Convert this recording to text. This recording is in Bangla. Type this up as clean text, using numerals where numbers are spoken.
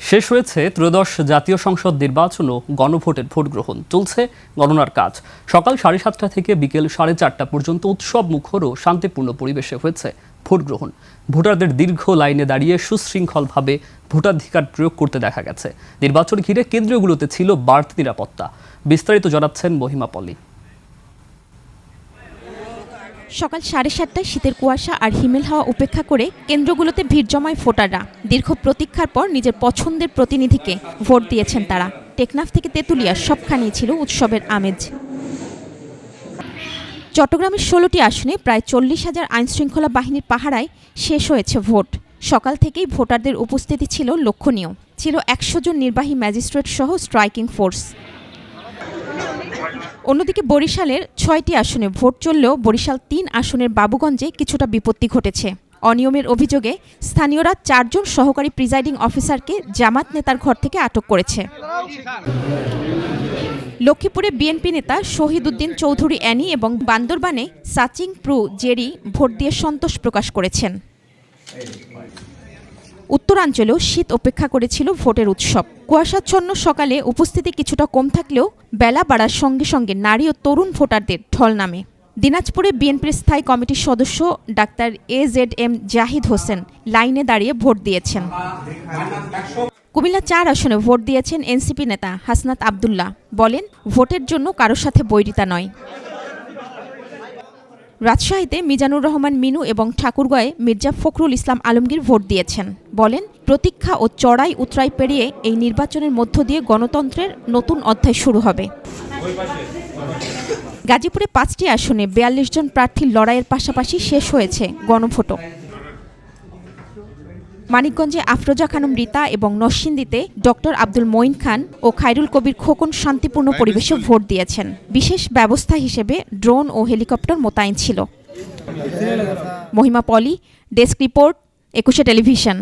শেষ হয়েছে ত্রয়োদশ জাতীয় সংসদ নির্বাচন ও গণভোটের ভোট গ্রহণ। চলছে গণনার কাজ। সকাল 7:30 থেকে বিকেল 4:30 পর্যন্ত উৎসব মুখর ও শান্তিপূর্ণ পরিবেশে হয়েছে ভোট গ্রহণ। ভোটারদের দীর্ঘ লাইনে দাঁড়িয়ে সুশৃঙ্খলভাবে ভোটাধিকার প্রয়োগ করতে দেখা গেছে। নির্বাচন ঘিরে কেন্দ্রগুলোতে ছিল বাড়তি নিরাপত্তা। বিস্তারিত জানাচ্ছেন মহিমা পলি। সকাল 7:30টায় শীতের কুয়াশা আর হিমেল হাওয়া উপেক্ষা করে কেন্দ্রগুলোতে ভিড় জমায় ভোটাররা। দীর্ঘ প্রতীক্ষার পর নিজের পছন্দের প্রতিনিধিকে ভোট দিয়েছেন তারা। টেকনাফ থেকে তেঁতুলিয়া সবখানেই ছিল উৎসবের আমেজ। চট্টগ্রামের 16টি আসনে প্রায় 40,000 আইনশৃঙ্খলা বাহিনীর পাহারায় শেষ হয়েছে ভোট। সকাল থেকেই ভোটারদের উপস্থিতি ছিল লক্ষণীয়। ছিল 100 জন নির্বাহী ম্যাজিস্ট্রেট সহ স্ট্রাইকিং ফোর্স। অন্যদিকে বরিশালের 6টি আসনে ভোট চললেও বরিশাল 3 আসনের বাবুগঞ্জে কিছুটা বিপত্তি ঘটেছে। অনিয়মের অভিযোগে স্থানীয়রা 4 জন সহকারী প্রিজাইডিং অফিসারকে জামাত নেতার ঘর থেকে আটক করেছে। লক্ষ্মীপুরে বিএনপি নেতা শহীদ উদ্দিন চৌধুরী অ্যানি এবং বান্দরবানে সাচিং প্রু জেরি ভোট দিয়ে সন্তোষ প্রকাশ করেছেন। উত্তরাঞ্চলেও শীত অপেক্ষা করেছিল ভোটের উৎসব। কুয়াশাচ্ছন্ন সকালে উপস্থিতি কিছুটা কম থাকলেও বেলা বাড়ার সঙ্গে সঙ্গে নারী ও তরুণ ভোটারদের ঢল নামে। দিনাজপুরে বিএনপির স্থায়ী কমিটির সদস্য ডাক্তার AZM জাহিদ হোসেন লাইনে দাঁড়িয়ে ভোট দিয়েছেন। কুমিল্লা 4 আসনে ভোট দিয়েছেন এনসিপি নেতা হাসনাত আবদুল্লাহ। বলেন, ভোটের জন্য কারো সাথে বৈরিতা নয়। রাজশাহীতে মিজানুর রহমান মিনু এবং ঠাকুরগাঁয়ে মির্জা ফখরুল ইসলাম আলমগীর ভোট দিয়েছেন। বলেন, প্রতীক্ষা ও চড়াই উতরাই পেরিয়ে এই নির্বাচনের মধ্য দিয়ে গণতন্ত্রের নতুন অধ্যায় শুরু হবে। গাজীপুরে 5টি আসনে 42 জন প্রার্থীর লড়াইয়ের পাশাপাশি শেষ হয়েছে গণভোটও। মানিকগঞ্জে আফরোজা খানম রীতা এবং নরসিংদীতে ডক্টর আব্দুল মঈন খান ও খায়রুল কবির খোকন শান্তিপূর্ণ পরিবেশে ভোট দিয়েছেন। বিশেষ ব্যবস্থা হিসেবে ড্রোন ও হেলিকপ্টার মোতায়েন ছিল। মহিমা পলি, ডেস্ক রিপোর্ট, 21 টেলিভিশন।